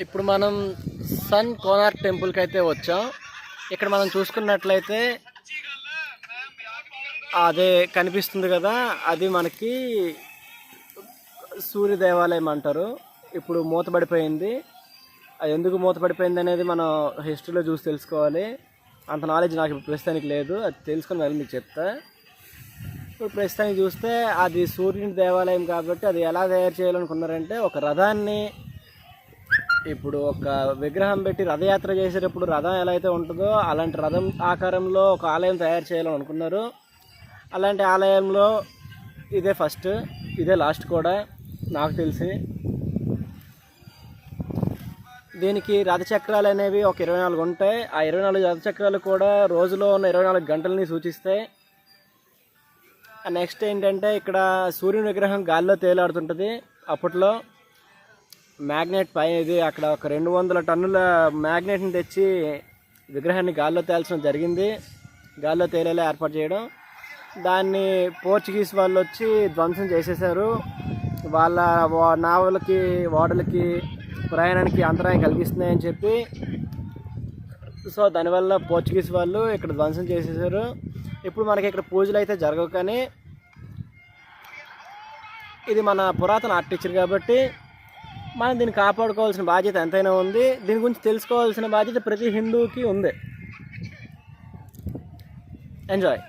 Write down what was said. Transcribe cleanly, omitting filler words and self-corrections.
ఇప్పుడు మనం సన్ కోనార్క్ టెంపుల్కి అయితే వచ్చాం. ఇక్కడ మనం చూసుకున్నట్లయితే అదే కనిపిస్తుంది కదా, అది మనకి సూర్య దేవాలయం అంటారు. ఇప్పుడు మూతపడిపోయింది. అది ఎందుకు మూతపడిపోయింది అనేది మనం హిస్టరీలో చూసి తెలుసుకోవాలి. అంత నాలెడ్జ్ నాకు ఇప్పుడు ప్రస్తుతానికి లేదు, అది తెలుసుకొని వెళ్ళి మీకు చెప్తా. ఇప్పుడు ప్రస్తుతానికి చూస్తే అది సూర్యుని దేవాలయం కాబట్టి అది ఎలా తయారు చేయాలనుకున్నారంటే, ఒక రథాన్ని ఇప్పుడు ఒక విగ్రహం పెట్టి రథయాత్ర చేసేటప్పుడు రథం ఎలా అయితే ఉంటుందో అలాంటి రథం ఆకారంలో ఒక ఆలయం తయారు చేయాలని అనుకున్నారు. అలాంటి ఆలయంలో ఇదే ఫస్ట్, ఇదే లాస్ట్ కూడా నాకు తెలిసి. దీనికి రథచక్రాలు అనేవి ఒక 24 ఉంటాయి. ఆ 24 రథచక్రాలు కూడా రోజులో ఉన్న 24 గంటలని సూచిస్తాయి. నెక్స్ట్ ఏంటంటే, ఇక్కడ సూర్యుని విగ్రహం గాల్లో తేలాడుతుంటుంది. అప్పట్లో మ్యాగ్నెట్ పై ఇది అక్కడ ఒక 200 టన్నుల మ్యాగ్నెట్ని తెచ్చి విగ్రహాన్ని గాల్లో తేల్చడం జరిగింది. గాల్లో తేలేలా ఏర్పాటు చేయడం. దాన్ని పోర్చుగీస్ వాళ్ళు వచ్చి ధ్వంసం చేసేసారు. వాళ్ళ నావలకి ఓడలకి ప్రయాణానికి అంతరాయం కలిగిస్తున్నాయని చెప్పి, సో దానివల్ల పోర్చుగీస్ వాళ్ళు ఇక్కడ ధ్వంసం చేసేసారు. ఇప్పుడు మనకి ఇక్కడ పూజలు అయితే జరగవు, కానీ ఇది మన పురాతన ఆర్కిటెక్చర్ కాబట్టి మనం దీన్ని కాపాడుకోవాల్సిన బాధ్యత ఎంతైనా ఉంది. దీని గురించి తెలుసుకోవాల్సిన బాధ్యత ప్రతి హిందువుకి ఉంది. ఎంజాయ్.